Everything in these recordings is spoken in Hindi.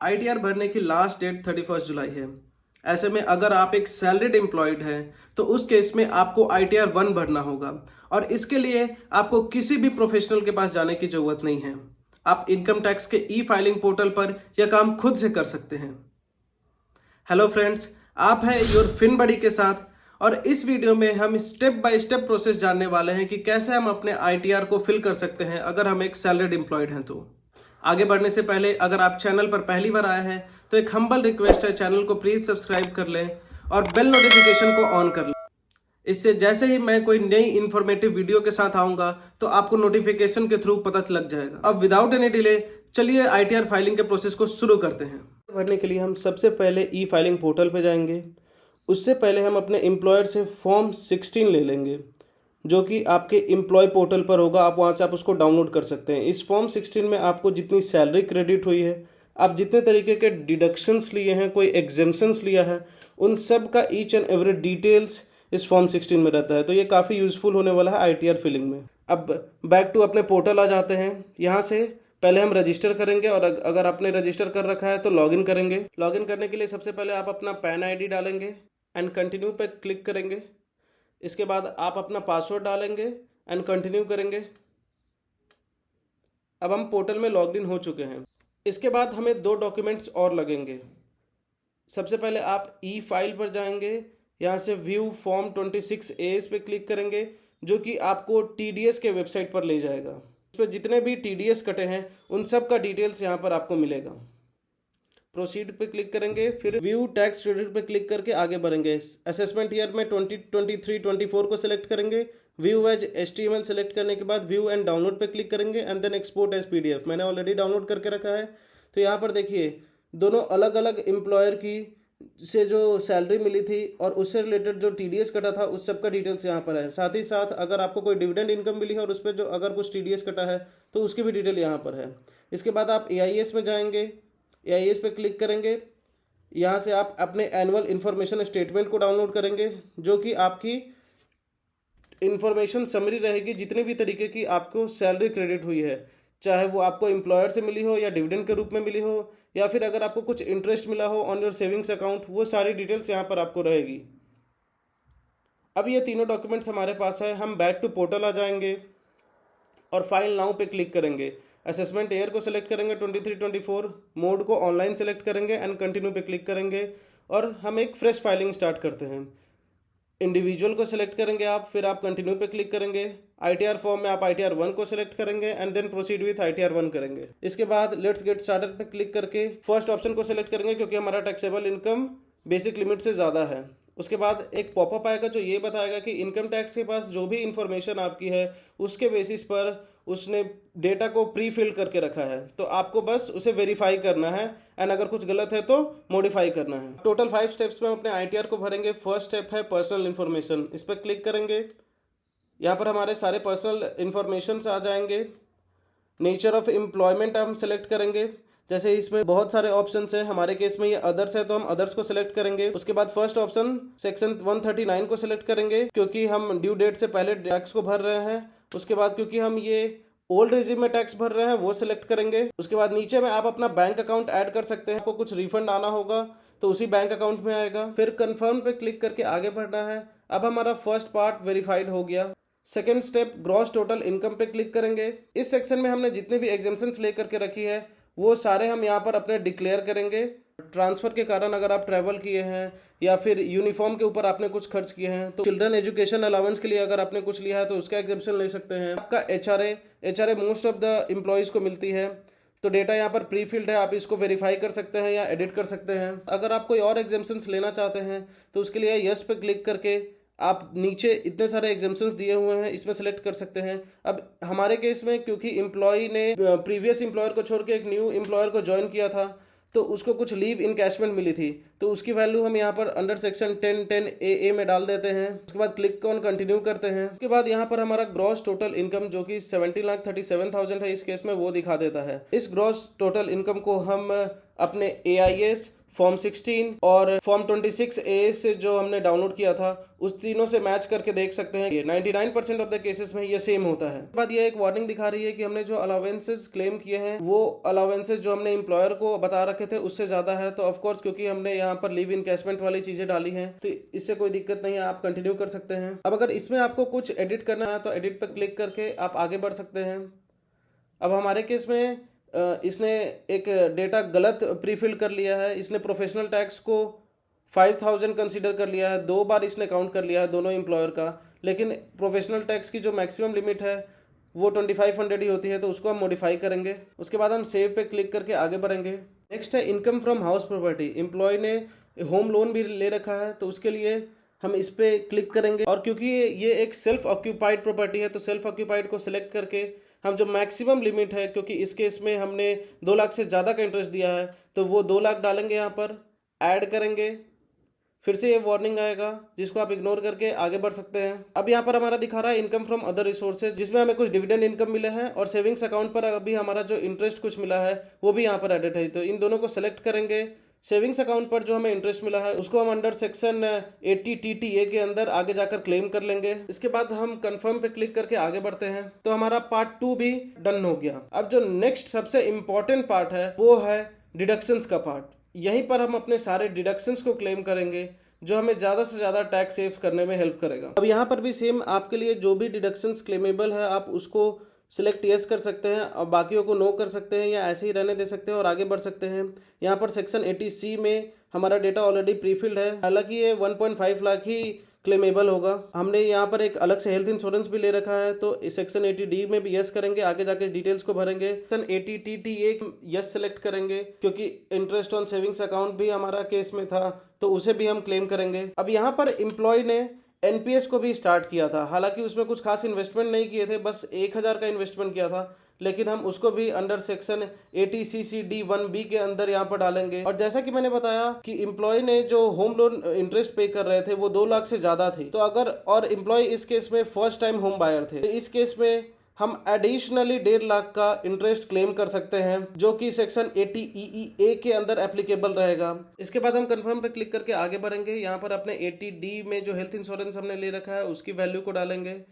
आईटीआर भरने की लास्ट डेट 31 जुलाई है। ऐसे में अगर आप एक सैलरीड एम्प्लॉयड हैं तो उस केस में आपको आईटीआर 1 भरना होगा और इसके लिए आपको किसी भी प्रोफेशनल के पास जाने की जरूरत नहीं है। आप इनकम टैक्स के ई फाइलिंग पोर्टल पर यह काम खुद से कर सकते हैं। हेलो फ्रेंड्स, आप हैं योर फिन बडी के साथ और इस वीडियो में हम स्टेप बाय स्टेप प्रोसेस जानने वाले हैं कि कैसे हम अपने आईटीआर को फिल कर सकते हैं अगर हम एक सैलरीड एम्प्लॉयड हैं तो। आगे बढ़ने से पहले अगर आप चैनल पर पहली बार आए हैं तो एक हम्बल रिक्वेस्ट है, चैनल को प्लीज सब्सक्राइब कर लें और बेल नोटिफिकेशन को ऑन कर लें। इससे जैसे ही मैं कोई नई इन्फॉर्मेटिव वीडियो के साथ आऊंगा तो आपको नोटिफिकेशन के थ्रू पता लग जाएगा। अब विदाउट एनी डिले चलिए आईटीआर फाइलिंग के प्रोसेस को शुरू करते हैं। भरने के लिए हम सबसे पहले ई फाइलिंग पोर्टल पे जाएंगे। उससे पहले हम अपने एम्प्लॉयर से फॉर्म 16 ले लेंगे जो कि आपके एम्प्लॉय पोर्टल पर होगा। आप वहाँ से आप उसको डाउनलोड कर सकते हैं। इस फॉर्म 16 में आपको जितनी सैलरी क्रेडिट हुई है, आप जितने तरीके के डिडक्शंस लिए हैं, कोई एग्जेम्पशंस लिया है, उन सब का ईच एंड एवरी डिटेल्स इस फॉर्म 16 में रहता है। तो ये काफ़ी यूजफुल होने वाला है आईटीआर फिलिंग में। अब बैक टू अपने पोर्टल आ जाते हैं। यहाँ से पहले हम रजिस्टर करेंगे और अगर आपने रजिस्टर कर रखा है तो लॉगिन करेंगे। लॉगिन करने के लिए सबसे पहले आप अपना पैन आईडी डालेंगे एंड कंटिन्यू पे क्लिक करेंगे। इसके बाद आप अपना पासवर्ड डालेंगे एंड कंटिन्यू करेंगे। अब हम पोर्टल में लॉग इन हो चुके हैं। इसके बाद हमें 2 डॉक्यूमेंट्स और लगेंगे। सबसे पहले आप ई फाइल पर जाएंगे। यहाँ से व्यू फॉर्म 26A पे क्लिक करेंगे जो कि आपको टीडीएस के वेबसाइट पर ले जाएगा। उस पर जितने भी टीडीएस कटे हैं उन सब का डिटेल्स यहाँ पर आपको मिलेगा। प्रोसीड पे क्लिक करेंगे, फिर व्यू टैक्स क्रेडिट पे क्लिक करके आगे बढ़ेंगे। असेसमेंट ईयर में 2023-24 को सिलेक्ट करेंगे। व्यू एज HTML सेलेक्ट करने के बाद व्यू एंड डाउनलोड पे क्लिक करेंगे and then export as PDF। मैंने ऑलरेडी डाउनलोड करके रखा है। तो यहाँ पर देखिए दोनों अलग अलग एम्प्लॉयर की से जो सैलरी मिली थी और उससे रिलेटेड जो टीडीएस कटा था उस सब का डिटेल्स यहाँ पर है। साथ ही साथ अगर आपको कोई डिविडेंड इनकम मिली है और उस पर जो अगर कुछ टीडीएस कटा है तो उसकी भी डिटेल यहाँ पर है। इसके बाद आप AIS में जाएंगे, AIS पे क्लिक करेंगे। यहाँ से आप अपने एनुअल इन्फॉर्मेशन स्टेटमेंट को डाउनलोड करेंगे जो कि आपकी इन्फॉर्मेशन समरी रहेगी जितने भी तरीके की आपको सैलरी क्रेडिट हुई है, चाहे वो आपको एम्प्लॉयर से मिली हो या डिविडेंड के रूप में मिली हो या फिर अगर आपको कुछ इंटरेस्ट मिला हो ऑन योर सेविंग्स अकाउंट, वो सारी डिटेल्स यहाँ पर आपको रहेगी। अब ये तीनों डॉक्यूमेंट्स हमारे पास है। हम बैक टू पोर्टल आ जाएंगे और फाइल नाउ पे क्लिक करेंगे। असेसमेंट ईयर को सिलेक्ट करेंगे 23-24, मोड को ऑनलाइन सेलेक्ट करेंगे एंड कंटिन्यू पे क्लिक करेंगे और हम एक फ्रेश फाइलिंग स्टार्ट करते हैं। इंडिविजुअल को सिलेक्ट करेंगे आप, फिर आप कंटिन्यू पे क्लिक करेंगे। आईटीआर फॉर्म में आप आईटीआर 1 को सिलेक्ट करेंगे and then proceed with ITR 1 करेंगे। इसके बाद लेट्स गेट स्टार्टेड पे क्लिक करके फर्स्ट ऑप्शन को सिलेक्ट करेंगे क्योंकि हमारा टैक्सेबल इनकम बेसिक लिमिट से ज़्यादा है। उसके बाद एक पॉपअप आएगा जो ये बताएगा कि इनकम टैक्स के पास जो भी इंफॉर्मेशन आपकी है उसके बेसिस पर उसने डेटा को प्री फिल करके रखा है, तो आपको बस उसे वेरीफाई करना है एंड अगर कुछ गलत है तो मॉडिफाई करना है। टोटल 5 स्टेप्स में हम अपने आईटीआर को भरेंगे। फर्स्ट स्टेप है पर्सनल इन्फॉर्मेशन। इस पर क्लिक करेंगे। यहाँ पर हमारे सारे पर्सनल इन्फॉर्मेशन आ जाएंगे। नेचर ऑफ एम्प्लॉयमेंट हम सेलेक्ट करेंगे। जैसे इसमें बहुत सारे ऑप्शन हैं, हमारे केस में ये अदर्स है तो हम अदर्स को सिलेक्ट करेंगे। उसके बाद फर्स्ट ऑप्शन सेक्शन 139 को सिलेक्ट करेंगे क्योंकि हम ड्यू डेट से पहले टैक्स को भर रहे हैं। उसके बाद क्योंकि हम ये ओल्ड रेजिम में टैक्स भर रहे हैं वो सिलेक्ट करेंगे। उसके बाद नीचे में आप अपना बैंक अकाउंट ऐड कर सकते हैं। आपको कुछ रिफंड आना होगा तो उसी बैंक अकाउंट में आएगा। फिर कंफर्म पे क्लिक करके आगे बढ़ना है। अब हमारा फर्स्ट पार्ट वेरीफाइड हो गया। Second step gross total income पे क्लिक करेंगे। इस सेक्शन में हमने जितने भी एग्जेम्पशंस लेकर के रखी है वो सारे हम यहाँ पर अपने डिक्लेयर करेंगे। ट्रांसफर के कारण अगर आप ट्रैवल किए हैं या फिर यूनिफॉर्म के ऊपर आपने कुछ खर्च किए हैं तो चिल्ड्रन एजुकेशन अलाउंस के लिए अगर आपने कुछ लिया है तो उसका एग्जेम्पशन ले सकते हैं। आपका HRA most of the employees को मिलती है तो डेटा यहाँ पर प्री फिल्ड है, आप इसको वेरीफाई कर सकते हैं या एडिट कर सकते हैं। अगर आप कोई और एग्जेम्पशंस लेना चाहते हैं तो उसके लिए यस पे क्लिक करके आप नीचे इतने सारे एग्जेम्पशंस दिए हुए हैं इसमें सेलेक्ट कर सकते हैं। अब हमारे केस में क्योंकि एम्प्लॉय ने प्रीवियस एम्प्लॉयर को छोड़ के एक न्यू एम्प्लॉयर को ज्वाइन किया था तो उसको कुछ लीव इनकैशमेंट मिली थी तो उसकी वैल्यू हम यहाँ पर अंडर सेक्शन 1010AA में डाल देते हैं। उसके बाद क्लिक ऑन कंटिन्यू करते हैं। उसके बाद यहाँ पर हमारा ग्रॉस टोटल इनकम जो कि 17,37,000 है इस केस में वो दिखा देता है। इस ग्रॉस टोटल इनकम को हम अपने AIS फॉर्म 16 और फॉर्म 26A से जो हमने डाउनलोड किया था, उस तीनों से मैच करके देख सकते हैं ये 99% ऑफ द केसेस में ये सेम होता है। इसके बाद ये एक वार्निंग दिखा रही है कि हमने जो अलाउंसेस क्लेम किए हैं वो अलाउंसेस जो हमने एम्प्लॉयर को बता रखे थे उससे ज्यादा है। तो ऑफकोर्स क्योंकि हमने यहाँ पर लीव इनकैशमेंट वाली चीजें डाली हैं तो इससे कोई दिक्कत नहीं है, आप कंटिन्यू कर सकते हैं। अब अगर इसमें आपको कुछ एडिट करना है तो एडिट पर क्लिक करके आप आगे बढ़ सकते हैं। अब हमारे केस में इसने एक डेटा गलत प्रीफिल कर लिया है। इसने प्रोफेशनल टैक्स को 5000 कंसीडर कर लिया है, 2 बार इसने काउंट कर लिया है दोनों एम्प्लॉयर का। लेकिन प्रोफेशनल टैक्स की जो मैक्सिमम लिमिट है वो 2500 ही होती है, तो उसको हम मॉडिफाई करेंगे। उसके बाद हम सेव पे क्लिक करके आगे बढ़ेंगे। नेक्स्ट है income from house property. Employee ने होम लोन भी ले रखा है तो उसके लिए हम इस पे क्लिक करेंगे। और क्योंकि ये एक सेल्फ ऑक्यूपाइड प्रॉपर्टी है तो सेल्फ ऑक्यूपाइड को सिलेक्ट करके हम जो मैक्सिमम लिमिट है, क्योंकि इस केस में हमने 2 लाख से ज़्यादा का इंटरेस्ट दिया है तो वो 2 लाख डालेंगे, यहाँ पर ऐड करेंगे। फिर से ये वार्निंग आएगा जिसको आप इग्नोर करके आगे बढ़ सकते हैं। अब यहाँ पर हमारा दिखा रहा है इनकम फ्रॉम अदर रिसोर्सेज, जिसमें हमें कुछ डिविडेंड इनकम मिले हैं और सेविंग्स अकाउंट पर अभी हमारा जो इंटरेस्ट कुछ मिला है वो भी यहाँ पर एडेड है। तो इन दोनों को सेलेक्ट करेंगे। सेविंग्स अकाउंट पर जो हमें इंटरेस्ट मिला है उसको हम अंडर सेक्शन 80TTA के अंदर आगे जाकर क्लेम कर लेंगे। इसके बाद हम कंफर्म पे क्लिक करके आगे बढ़ते हैं। तो हमारा पार्ट 2 भी डन हो गया। अब जो नेक्स्ट सबसे इंपॉर्टेंट पार्ट है वो है डिडक्शंस का पार्ट। यहीं पर हम अपने सारे डिडक्शंस को क्लेम करेंगे जो हमें ज़्यादा से ज़्यादा टैक्स सेव करने में हेल्प करेगा। अब यहाँ पर भी सेम आपके लिए जो भी डिडक्शंस क्लेमेबल है आप उसको सिलेक्ट यस कर सकते हैं और बाकियों को नो कर सकते हैं या ऐसे ही रहने दे सकते हैं और आगे बढ़ सकते हैं। यहाँ पर सेक्शन 80C में हमारा डेटा ऑलरेडी प्रीफिल्ड है, हालांकि ये 1.5 लाख ही क्लेमेबल होगा। हमने यहाँ पर एक अलग से हेल्थ इंश्योरेंस भी ले रखा है तो इस सेक्शन 80D में भी यस करेंगे, आगे जाके डिटेल्स को भरेंगे। सेक्शन 80TTA यस सेलेक्ट करेंगे क्योंकि इंटरेस्ट ऑन सेविंग्स अकाउंट भी हमारा केस में था तो उसे भी हम क्लेम करेंगे। अब यहाँ पर एम्प्लॉय ने NPS को भी स्टार्ट किया था, हालांकि उसमें कुछ खास इन्वेस्टमेंट नहीं किए थे, बस 1000 का इन्वेस्टमेंट किया था, लेकिन हम उसको भी अंडर सेक्शन 80CC-D1B के अंदर यहाँ पर डालेंगे। और जैसा कि मैंने बताया कि एम्प्लॉय ने जो होम लोन इंटरेस्ट पे कर रहे थे वो 2 लाख से ज्यादा थे, तो अगर और एम्प्लॉय इस केस में फर्स्ट टाइम होम बायर थे तो इस केस में हम एडिशनली 1.5 लाख का इंटरेस्ट क्लेम कर सकते हैं जो कि सेक्शन 80EEA के अंदर एप्लीकेबल रहेगा। इसके बाद हम कंफर्म पे क्लिक करके आगे बढ़ेंगे। यहाँ पर अपने 80D में जो हेल्थ इंश्योरेंस हमने ले रखा है उसकी वैल्यू को डालेंगे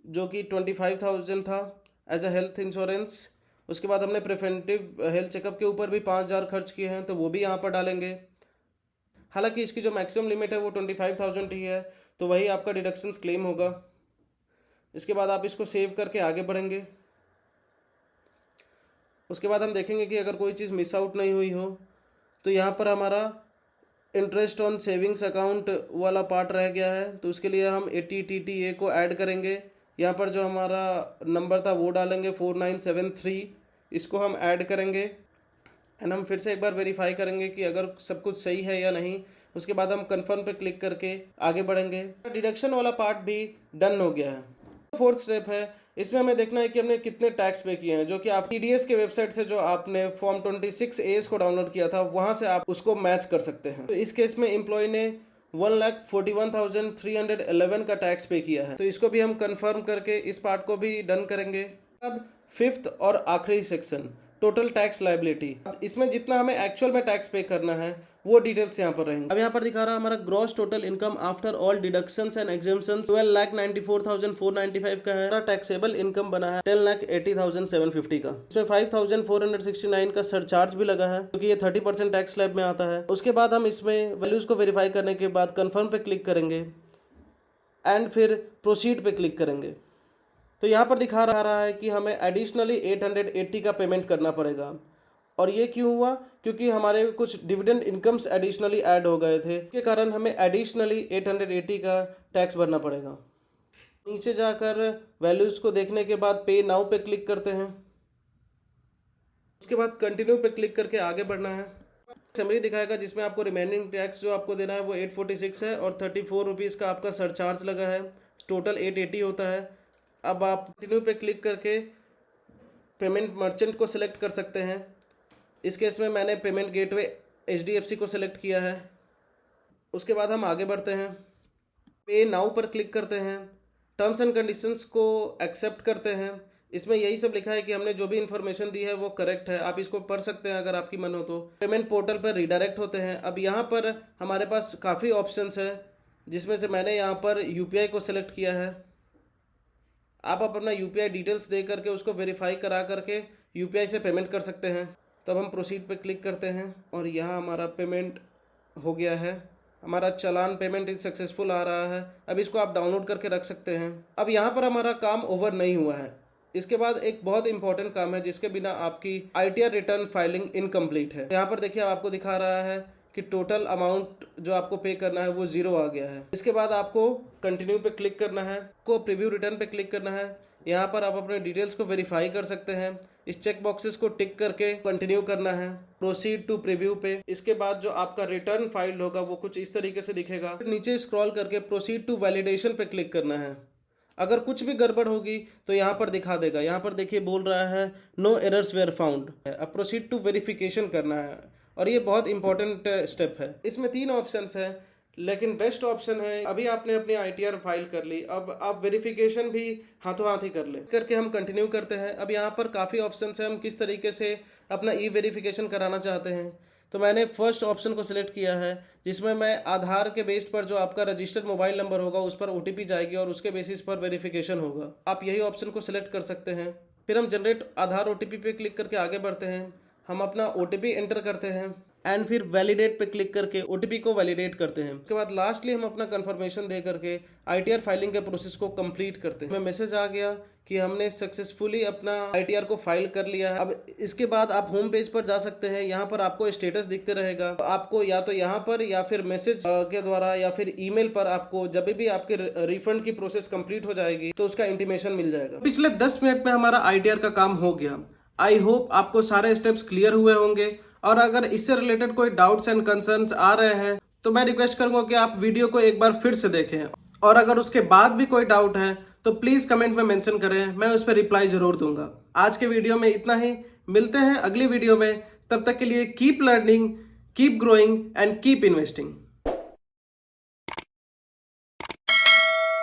जो कि 25,000 था एज अ हेल्थ इंश्योरेंस। उसके बाद हमने प्रिवेंटिव हेल्थ चेकअप के ऊपर भी 5,000 खर्च किए हैं तो वो भी यहाँ पर डालेंगे। हालांकि इसकी जो मैक्सिमम लिमिट है वो 25,000 ही है तो वही आपका डिडक्शंस क्लेम होगा। इसके बाद आप इसको सेव करके आगे बढ़ेंगे। उसके बाद हम देखेंगे कि अगर कोई चीज़ मिस आउट नहीं हुई हो तो यहाँ पर हमारा इंटरेस्ट ऑन सेविंग्स अकाउंट वाला पार्ट रह गया है तो उसके लिए हम 80TTA को ऐड करेंगे। यहाँ पर जो हमारा नंबर था वो डालेंगे 4973, इसको हम ऐड करेंगे एंड हम फिर से एक बार वेरीफाई करेंगे कि अगर सब कुछ सही है या नहीं। उसके बाद हम कंफर्म पे क्लिक करके आगे बढ़ेंगे। डिडक्शन वाला पार्ट भी डन हो गया है। 4th स्टेप है, इसमें हमें देखना है कि हमने कितने टैक्स पे किए हैं, जो कि आप TDS के वेबसाइट से जो आपने फॉर्म 26A को डाउनलोड किया था वहां से आप उसको मैच कर सकते हैं। तो इस केस में एम्प्लॉय ने 1,41,311 का टैक्स पे किया है तो इसको भी हम कंफर्म करके इस पार्ट को भी डन करेंगे। अब 5th और आखिरी सेक्शन टोटल टैक्स लायबिलिटी, इसमें जितना हमें एक्चुअल में टैक्स पे करना है वो डिटेल्स यहाँ पर रहेंगे। अब यहाँ पर दिखा रहा है हमारा gross total income after all deductions and exemptions 12,94,495 का है। टैक्सेबल इनकम बना है 10,80,750 का। इसमें 5,469 का सरचार्ज भी लगा है क्योंकि ये 30% टैक्स स्लैब में आता है। उसके बाद हम इसमें वैल्यूज को वेरीफाई करने के बाद कंफर्म पे क्लिक करेंगे एंड फिर प्रोसीड पे क्लिक करेंगे। तो यहाँ पर दिखा रहा है कि हमें एडिशनली 880 का पेमेंट करना पड़ेगा। और ये क्यों हुआ? क्योंकि हमारे कुछ डिविडेंड इनकम्स एडिशनली ऐड हो गए थे, इसके कारण हमें एडिशनली 880 का टैक्स भरना पड़ेगा। नीचे जाकर वैल्यूज को देखने के बाद पे नाउ पे क्लिक करते हैं। उसके बाद कंटिन्यू पे क्लिक करके आगे बढ़ना है। समरी दिखाएगा जिसमें आपको रिमेनिंग टैक्स जो आपको देना है वो 846 है और 34 रुपीज़ का आपका सरचार्ज लगा है। टोटल 880 होता है। अब आप कंटिन्यू पे क्लिक करके पेमेंट मर्चेंट को सिलेक्ट कर सकते हैं। इस केस में मैंने पेमेंट गेटवे HDFC को सिलेक्ट किया है। उसके बाद हम आगे बढ़ते हैं, पे नाउ पर क्लिक करते हैं, टर्म्स एंड कंडीशंस को एक्सेप्ट करते हैं इसमें यही सब लिखा है कि हमने जो भी इन्फॉर्मेशन दी है वो करेक्ट है। आप इसको पढ़ सकते हैं अगर आपकी मन हो तो। पेमेंट पोर्टल पर रीडायरेक्ट होते हैं। अब यहाँ पर हमारे पास काफ़ी ऑप्शंस है, जिसमें से मैंने यहाँ पर यूपीआई को सिलेक्ट किया है। आप अपना यूपीआई डिटेल्स दे करके उसको वेरीफाई करा करके यूपीआई से पेमेंट कर सकते हैं। तब हम प्रोसीड पे क्लिक करते हैं और यहाँ हमारा पेमेंट हो गया है। हमारा चालान पेमेंट इज सक्सेसफुल आ रहा है। अब इसको आप डाउनलोड करके रख सकते हैं। अब यहाँ पर हमारा काम ओवर नहीं हुआ है। इसके बाद एक बहुत इंपॉर्टेंट काम है जिसके बिना आपकी ITR रिटर्न फाइलिंग इनकम्प्लीट है। यहाँ पर देखिए आपको दिखा रहा है कि टोटल अमाउंट जो आपको पे करना है वो 0 आ गया है। इसके बाद आपको कंटिन्यू पे क्लिक करना है, को प्रीव्यू रिटर्न पे क्लिक करना है। यहाँ पर आप अपने डिटेल्स को वेरीफाई कर सकते हैं। इस चेक बॉक्सेस को टिक करके कंटिन्यू करना है, प्रोसीड टू प्रीव्यू पे। इसके बाद जो आपका रिटर्न फाइल होगा वो कुछ इस तरीके से दिखेगा। नीचे स्क्रॉल करके प्रोसीड टू वैलिडेशन पे क्लिक करना है। अगर कुछ भी गड़बड़ होगी तो यहाँ पर दिखा देगा। यहाँ पर देखिए बोल रहा है नो एरर्स वेयर फाउंड। अब प्रोसीड टू वेरिफिकेशन करना है और ये बहुत इंपॉर्टेंट स्टेप है। इसमें 3 ऑप्शंस हैं, लेकिन बेस्ट ऑप्शन है अभी आपने अपनी ITR फाइल कर ली, अब आप वेरिफिकेशन भी हाथों हाथ ही कर ले करके हम कंटिन्यू करते हैं। अब यहाँ पर काफ़ी ऑप्शंस हैं, हम किस तरीके से अपना वेरिफिकेशन कराना चाहते हैं। तो मैंने फर्स्ट ऑप्शन को सिलेक्ट किया है, जिसमें मैं आधार के बेस पर जो आपका रजिस्टर्ड मोबाइल नंबर होगा उस पर OTP जाएगी और उसके बेसिस पर वेरिफिकेशन होगा। आप यही ऑप्शन को सिलेक्ट कर सकते हैं। फिर हम जनरेट आधार OTP पे क्लिक करके आगे बढ़ते हैं। हम अपना OTP एंटर करते हैं एंड फिर वैलिडेट पे क्लिक करके OTP को वैलिडेट करते हैं। उसके बाद लास्टली हम अपना कंफर्मेशन दे करके ITR फाइलिंग के प्रोसेस को कंप्लीट करते हैं। हमें मैसेज आ गया कि हमने सक्सेसफुली अपना ITR को फाइल कर लिया है। अब इसके बाद आप होम पेज पर जा सकते हैं। यहाँ पर आपको स्टेटस दिखते रहेगा। आपको या तो यहाँ पर या फिर मैसेज के द्वारा या फिर ईमेल पर आपको जब भी आपके रिफंड की प्रोसेस कंप्लीट हो जाएगी तो उसका इंटीमेशन मिल जाएगा। पिछले 10 मिनट में हमारा ITR का काम हो गया। आई होप आपको सारे स्टेप्स क्लियर हुए होंगे, और अगर इससे रिलेटेड कोई डाउट्स एंड कंसर्न्स आ रहे हैं तो मैं रिक्वेस्ट करूंगा कि आप वीडियो को एक बार फिर से देखें, और अगर उसके बाद भी कोई डाउट है तो प्लीज कमेंट में मेंशन करें, मैं उस पर रिप्लाई जरूर दूंगा। आज के वीडियो में इतना ही, मिलते हैं अगली वीडियो में। तब तक के लिए keep learning, keep growing and keep investing.